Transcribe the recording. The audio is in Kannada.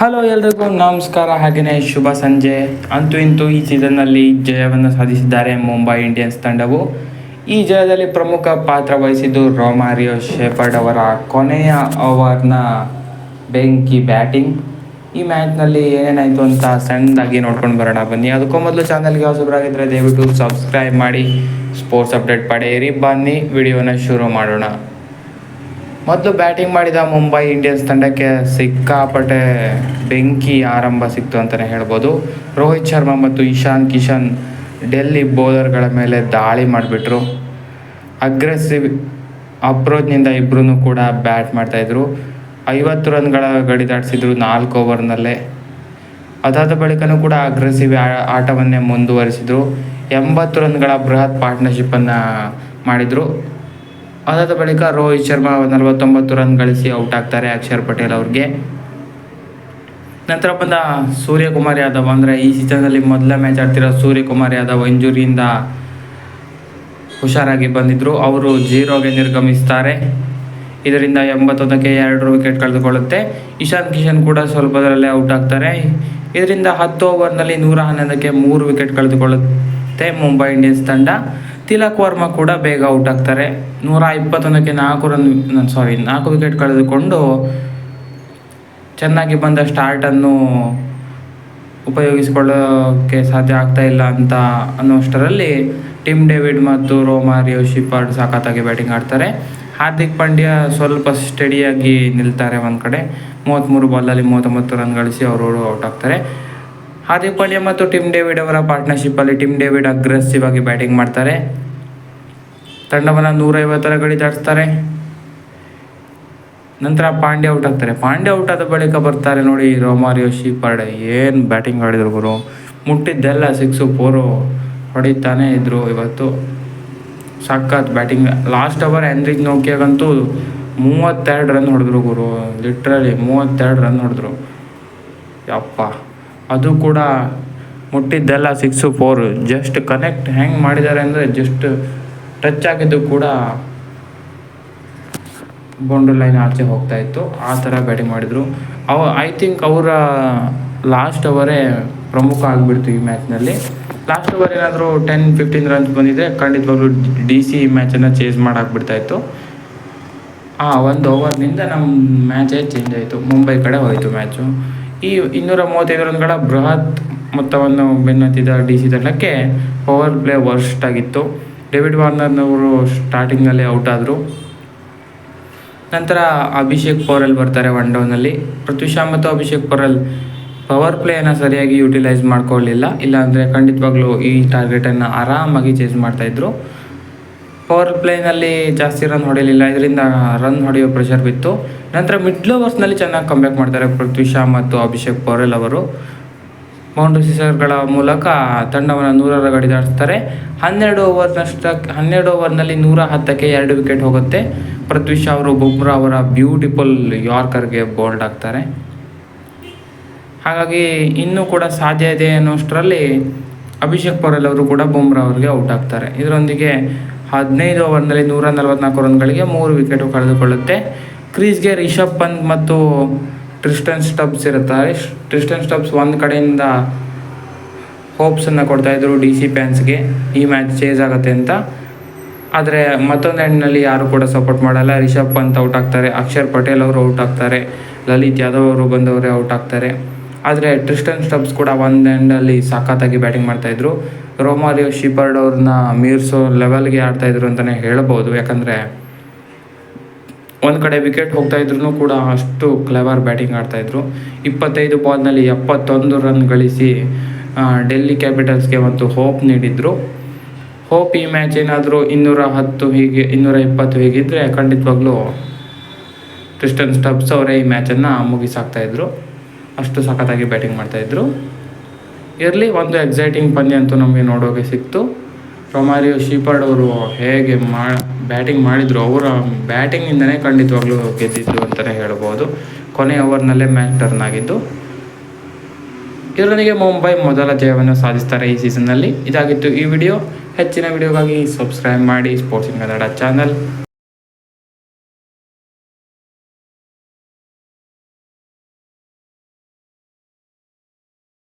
ಹಲೋ ಎಲ್ರಿಗೂ ನಮಸ್ಕಾರ, ಹಾಗೆಯೇ ಶುಭ ಸಂಜೆ. ಅಂತೂ ಇಂತೂ ಈ ಸೀಸನ್ನಲ್ಲಿ ಜಯವನ್ನು ಸಾಧಿಸಿದ್ದಾರೆ ಮುಂಬೈ ಇಂಡಿಯನ್ಸ್ ತಂಡವು. ಈ ಜಯದಲ್ಲಿ ಪ್ರಮುಖ ಪಾತ್ರ ವಹಿಸಿದ್ದು ರೊಮಾರಿಯೋ ಶೆಫರ್ಡ್ ಅವರ ಕೊನೆಯ ಓವರ್ನ ಬೆಂಕಿ ಬ್ಯಾಟಿಂಗ್. ಈ ಮ್ಯಾಚ್ನಲ್ಲಿ ಏನೇನಾಯಿತು ಅಂತ ಸಣ್ಣದಾಗಿ ನೋಡ್ಕೊಂಡು ಬರೋಣ ಬನ್ನಿ. ಅದಕ್ಕೂ ಮೊದಲು ಚಾನಲ್ಗೆ ಹೊಸಬರಾಗಿದ್ದರೆ ದಯವಿಟ್ಟು ಸಬ್ಸ್ಕ್ರೈಬ್ ಮಾಡಿ ಸ್ಪೋರ್ಟ್ಸ್ ಅಪ್ಡೇಟ್ ಪಡೆಯಿರಿ. ಬನ್ನಿ ವಿಡಿಯೋನ ಶುರು ಮಾಡೋಣ. ಮೊದಲು ಬ್ಯಾಟಿಂಗ್ ಮಾಡಿದ ಮುಂಬೈ ಇಂಡಿಯನ್ಸ್ ತಂಡಕ್ಕೆ ಸಿಕ್ಕಾಪಟ್ಟೆ ಬೆಂಕಿ ಆರಂಭ ಸಿಕ್ತು ಅಂತಲೇ ಹೇಳ್ಬೋದು. ರೋಹಿತ್ ಶರ್ಮಾ ಮತ್ತು ಇಶಾನ್ ಕಿಶನ್ ಡೆಲ್ಲಿ ಬೌಲರ್ಗಳ ಮೇಲೆ ದಾಳಿ ಮಾಡಿಬಿಟ್ರು. ಅಗ್ರೆಸಿವ್ ಅಪ್ರೋಚ್ನಿಂದ ಇಬ್ಬರೂ ಕೂಡ ಬ್ಯಾಟ್ ಮಾಡ್ತಾಯಿದ್ರು. 50 ರನ್ಗಳ ಗಡಿ ದಾಟಿಸಿದ್ರು 4 ಓವರ್ನಲ್ಲೇ. ಅದಾದ ಬಳಿಕನೂ ಕೂಡ ಅಗ್ರೆಸಿವ್ ಆಟವನ್ನೇ ಮುಂದುವರಿಸಿದರು. 80 ರನ್ಗಳ ಬೃಹತ್ ಪಾರ್ಟ್ನರ್ಶಿಪ್ಪನ್ನು ಮಾಡಿದರು. ಅದಾದ ಬಳಿಕ ರೋಹಿತ್ ಶರ್ಮಾ 49 ರನ್ ಗಳಿಸಿ ಔಟ್ ಆಗ್ತಾರೆ ಅಕ್ಷರ್ ಪಟೇಲ್ ಅವ್ರಿಗೆ. ನಂತರ ಬಂದ ಸೂರ್ಯಕುಮಾರ್ ಯಾದವ್, ಅಂದರೆ ಈ ಸೀಸನ್ನಲ್ಲಿ ಮೊದಲ ಮ್ಯಾಚ್ ಆಡ್ತಿರೋ ಸೂರ್ಯಕುಮಾರ್ ಯಾದವ್ ಇಂಜುರಿಯಿಂದ ಹುಷಾರಾಗಿ ಬಂದಿದ್ದರು. ಅವರು 0ಗೆ ನಿರ್ಗಮಿಸ್ತಾರೆ. ಇದರಿಂದ 81ಕ್ಕೆ 2 ವಿಕೆಟ್ ಕಳೆದುಕೊಳ್ಳುತ್ತೆ. ಇಶಾನ್ ಕಿಶನ್ ಕೂಡ ಸ್ವಲ್ಪದರಲ್ಲೇ ಔಟ್ ಆಗ್ತಾರೆ. ಇದರಿಂದ 10 ಓವರ್ನಲ್ಲಿ 111ಕ್ಕೆ 3 ವಿಕೆಟ್ ಕಳೆದುಕೊಳ್ಳುತ್ತೆ ಮುಂಬೈ ಇಂಡಿಯನ್ಸ್ ತಂಡ. ತಿಲಕ್ ವರ್ಮಾ ಕೂಡ ಬೇಗ ಔಟ್ ಆಗ್ತಾರೆ. 121ಕ್ಕೆ 4 ವಿಕೆಟ್ ಕಳೆದುಕೊಂಡು ಚೆನ್ನಾಗಿ ಬಂದ ಸ್ಟಾರ್ಟನ್ನು ಉಪಯೋಗಿಸಿಕೊಳ್ಳೋಕ್ಕೆ ಸಾಧ್ಯ ಆಗ್ತಾ ಇಲ್ಲ ಅಂತ ಅನ್ನೋಷ್ಟರಲ್ಲಿ ಟಿಮ್ ಡೇವಿಡ್ ಮತ್ತು ರೊಮಾರಿಯೋ ಶೆಫರ್ಡ್ ಸಖತ್ತಾಗಿ ಬ್ಯಾಟಿಂಗ್ ಆಡ್ತಾರೆ. ಹಾರ್ದಿಕ್ ಪಾಂಡ್ಯ ಸ್ವಲ್ಪ ಸ್ಟಡಿಯಾಗಿ ನಿಲ್ತಾರೆ ಒಂದು ಕಡೆ. 33 ಬಾಲಲ್ಲಿ 39 ರನ್ ಗಳಿಸಿ ಅವರು ಔಟ್ ಆಗ್ತಾರೆ. ಹಾರ್ದಿಕ್ ಪಾಂಡ್ಯ ಮತ್ತು ಟಿಮ್ ಡೇವಿಡ್ ಅವರ ಪಾರ್ಟ್ನರ್ಶಿಪ್ಪಲ್ಲಿ ಟಿಮ್ ಡೇವಿಡ್ ಅಗ್ರೆಸಿವ್ ಆಗಿ ಬ್ಯಾಟಿಂಗ್ ಮಾಡ್ತಾರೆ. ತಂಡವನ್ನು 150ರ ಗಡಿ ದಾಟಿಸ್ತಾರೆ. ನಂತರ ಪಾಂಡ್ಯ ಔಟ್ ಆಗ್ತಾರೆ. ಪಾಂಡ್ಯ ಔಟ್ ಆದ ಬಳಿಕ ಬರ್ತಾರೆ ನೋಡಿ ರೊಮಾರಿಯೋ ಶೆಫರ್ಡ್. ಏನು ಬ್ಯಾಟಿಂಗ್ ಆಡಿದ್ರು ಗುರು. ಮುಟ್ಟಿದ್ದೆಲ್ಲ 6 4 ಹೊಡಿತಾನೆ ಇದ್ದರು ಇವತ್ತು. ಸಖತ್ ಬ್ಯಾಟಿಂಗ್. ಲಾಸ್ಟ್ ಓವರ್ ಹೆನ್ರಿಕ್ ನೋಕಿಯಾಗಂತೂ 32 ರನ್ ಹೊಡೆದ್ರು ಗುರು. ಲಿಟ್ರಲಿ 32 ರನ್ ಹೊಡೆದ್ರು. ಯಪ್ಪ, ಅದು ಕೂಡ ಮುಟ್ಟಿದ್ದೆಲ್ಲ 6 4. ಜಸ್ಟ್ ಕನೆಕ್ಟ್ ಹೆಂಗೆ ಮಾಡಿದ್ದಾರೆ ಅಂದರೆ ಜಸ್ಟ್ ಟಚ್ ಆಗಿದ್ದು ಕೂಡ ಬೌಂಡ್ರಿ ಲೈನ್ ಆಚೆ ಹೋಗ್ತಾ ಇತ್ತು. ಆ ಥರ ಬ್ಯಾಟಿಂಗ್ ಮಾಡಿದರು. ಐ ಥಿಂಕ್ ಅವರ ಲಾಸ್ಟ್ ಓವರೇ ಪ್ರಮುಖ ಆಗಿಬಿಡ್ತು ಈ ಮ್ಯಾಚ್ನಲ್ಲಿ. ಲಾಸ್ಟ್ ಓವರ್ ಏನಾದರೂ 10-15 ರನ್ಸ್ ಬಂದಿದ್ದರೆ ಖಂಡಿತವಾಗ್ಲೂ DC ಈ ಮ್ಯಾಚನ್ನು ಚೇಸ್ ಮಾಡಾಕ್ಬಿಡ್ತಾಯಿತ್ತು. ಒಂದು ಓವರ್ನಿಂದ ನಮ್ಮ ಮ್ಯಾಚೇ ಚೇಂಜ್ ಆಯಿತು. ಮುಂಬೈ ಕಡೆ ಹೋಯಿತು ಮ್ಯಾಚು. ಈ 235 ರನ್ಗಳ ಬೃಹತ್ ಮೊತ್ತವನ್ನು ಬೆನ್ನತ್ತಿದ DC ತಂಡಕ್ಕೆ ಪವರ್ ಪ್ಲೇ ವರ್ಸ್ಟ್ ಆಗಿತ್ತು. ಡೇವಿಡ್ ವಾರ್ನರ್ನವರು ಸ್ಟಾರ್ಟಿಂಗಲ್ಲೇ ಔಟ್ ಆದರು. ನಂತರ ಅಭಿಷೇಕ್ ಪೊರೆಲ್ ಬರ್ತಾರೆ ಒನ್ ಡೌನಲ್ಲಿ. ಪೃಥ್ವಿ ಶಾ ಮತ್ತು ಅಭಿಷೇಕ್ ಪೊರೆಲ್ ಪವರ್ ಪ್ಲೇಯನ್ನು ಸರಿಯಾಗಿ ಯುಟಿಲೈಸ್ ಮಾಡ್ಕೊಳ್ಳಲಿಲ್ಲ. ಇಲ್ಲಾಂದರೆ ಖಂಡಿತವಾಗ್ಲೂ ಈ ಟಾರ್ಗೆಟನ್ನು ಆರಾಮಾಗಿ ಚೇಸ್ ಮಾಡ್ತಾಯಿದ್ರು. ಪವರ್ ಪ್ಲೇನಲ್ಲಿ ಜಾಸ್ತಿ ರನ್ ಹೊಡೆಯಲಿಲ್ಲ. ಇದರಿಂದ ರನ್ ಹೊಡೆಯೋ ಪ್ರೆಷರ್ ಬಿತ್ತು. ನಂತರ ಮಿಡ್ಲ್ ಓವರ್ಸ್ನಲ್ಲಿ ಚೆನ್ನಾಗಿ ಕಂಬ್ಯಾಕ್ ಮಾಡ್ತಾರೆ ಪೃಥ್ವಿ ಶಾ ಮತ್ತು ಅಭಿಷೇಕ್ ಪೊರೆಲ್ ಅವರು. ಬೌಂಡ್ರಿ ಸಿಕ್ಸರ್ಗಳ ಮೂಲಕ ತಂಡವನ್ನು 100ರ ಗಡಿ ದಾಟಿಸ್ತಾರೆ. 12 ಓವರ್ನಲ್ಲಿ 110ಕ್ಕೆ 2 ವಿಕೆಟ್ ಹೋಗುತ್ತೆ. ಪೃಥ್ವಿ ಶಾ ಅವರು ಬುಮ್ರಾ ಅವರ ಬ್ಯೂಟಿಫುಲ್ ಯಾರ್ಕರ್ಗೆ ಬೌಲ್ಡ್ ಆಗ್ತಾರೆ. ಹಾಗಾಗಿ ಇನ್ನೂ ಕೂಡ ಸಾಧ್ಯ ಇದೆ ಅನ್ನೋಷ್ಟರಲ್ಲಿ ಅಭಿಷೇಕ್ ಪೊರೆಲ್ ಅವರು ಕೂಡ ಬುಮ್ರಾ ಅವರಿಗೆ ಔಟ್ ಆಗ್ತಾರೆ. ಇದರೊಂದಿಗೆ 15 ಓವರ್ನಲ್ಲಿ 144 ರನ್ಗಳಿಗೆ 3 ವಿಕೆಟು ಕಳೆದುಕೊಳ್ಳುತ್ತೆ. ಕ್ರೀಸ್ಗೆ ರಿಷಬ್ ಪಂತ್ ಮತ್ತು ಟ್ರಿಸ್ಟನ್ ಸ್ಟಬ್ಸ್ ಇರುತ್ತಾರೆ. ಟ್ರಿಸ್ಟನ್ ಸ್ಟಬ್ಸ್ ಒಂದು ಕಡೆಯಿಂದ ಹೋಪ್ಸನ್ನು ಕೊಡ್ತಾಯಿದ್ರು DC ಫ್ಯಾನ್ಸ್ಗೆ ಈ ಮ್ಯಾಚ್ ಚೇಸ್ ಆಗುತ್ತೆ ಅಂತ. ಆದರೆ ಮತ್ತೊಂದು ಎಂಡ್ನಲ್ಲಿ ಯಾರು ಕೂಡ ಸಪೋರ್ಟ್ ಮಾಡಲ್ಲ. ರಿಷಬ್ ಪಂತ್ ಔಟ್ ಆಗ್ತಾರೆ. ಅಕ್ಷರ್ ಪಟೇಲ್ ಅವರು ಔಟ್ ಆಗ್ತಾರೆ. ಲಲಿತ್ ಯಾದವ್ ಅವರು ಬಂದವರೇ ಔಟ್ ಆಗ್ತಾರೆ. ಆದರೆ ಟ್ರಿಸ್ಟನ್ ಸ್ಟಬ್ಸ್ ಕೂಡ ಒಂದು ಎಂಡಲ್ಲಿ ಸಖತ್ತಾಗಿ ಬ್ಯಾಟಿಂಗ್ ಮಾಡ್ತಾಯಿದ್ರು. ರೊಮಾರಿಯೋ ಶೆಫರ್ಡ್ ಅವ್ರನ್ನ ಮೀರಿಸೋ ಲೆವೆಲ್ಗೆ ಆಡ್ತಾಯಿದ್ರು ಅಂತಲೇ ಹೇಳ್ಬೋದು. ಯಾಕಂದರೆ ಒಂದು ಕಡೆ ವಿಕೆಟ್ ಹೋಗ್ತಾಯಿದ್ರು ಕೂಡ ಅಷ್ಟು ಕ್ಲೆವರ್ ಬ್ಯಾಟಿಂಗ್ ಆಡ್ತಾಯಿದ್ರು. 25 ಬಾಲ್ನಲ್ಲಿ 71 ರನ್ ಗಳಿಸಿ ಡೆಲ್ಲಿ ಕ್ಯಾಪಿಟಲ್ಸ್ಗೆ ಒಂದು ಹೋಪ್ ನೀಡಿದರು. ಹೋಪ್ ಈ ಮ್ಯಾಚ್ ಏನಾದರೂ 210 ಹೀಗೆ 220 ಹೀಗಿದ್ದರೆ ಖಂಡಿತವಾಗ್ಲೂ ಟ್ರಿಸ್ಟನ್ ಸ್ಟಬ್ಸ್ ಅವರೇ ಈ ಮ್ಯಾಚನ್ನು ಮುಗಿಸಾಕ್ತಾಯಿದ್ರು. ಅಷ್ಟು ಸಖತ್ತಾಗಿ ಬ್ಯಾಟಿಂಗ್ ಮಾಡ್ತಾಯಿದ್ರು. ಇರಲಿ, ಒಂದು ಎಕ್ಸೈಟಿಂಗ್ ಪಂದ್ಯ ಅಂತೂ ನಮಗೆ ನೋಡೋಕೆ ಸಿಕ್ತು. ರೊಮಾರಿಯೋ ಶೆಫರ್ಡ್ ಅವರು ಹೇಗೆ ಬ್ಯಾಟಿಂಗ್ ಮಾಡಿದರು, ಅವರ ಬ್ಯಾಟಿಂಗಿಂದನೇ ಖಂಡಿತವಾಗ್ಲೂ ಗೆದ್ದಿದ್ದು ಅಂತಲೇ ಹೇಳ್ಬೋದು. ಕೊನೆ ಓವರ್ನಲ್ಲೇ ಮ್ಯಾಚ್ ಟರ್ನ್ ಆಗಿದ್ದು. ಇದರೊಂದಿಗೆ ಮುಂಬೈ ಮೊದಲ ಜಯವನ್ನು ಸಾಧಿಸ್ತಾರೆ ಈ ಸೀಸನ್ನಲ್ಲಿ. ಇದಾಗಿತ್ತು ಈ ವಿಡಿಯೋ. ಹೆಚ್ಚಿನ ವಿಡಿಯೋಗಾಗಿ ಸಬ್ಸ್ಕ್ರೈಬ್ ಮಾಡಿ ಸ್ಪೋರ್ಟ್ಸ್ ಇನ್ ಕನ್ನಡ ಚಾನಲ್.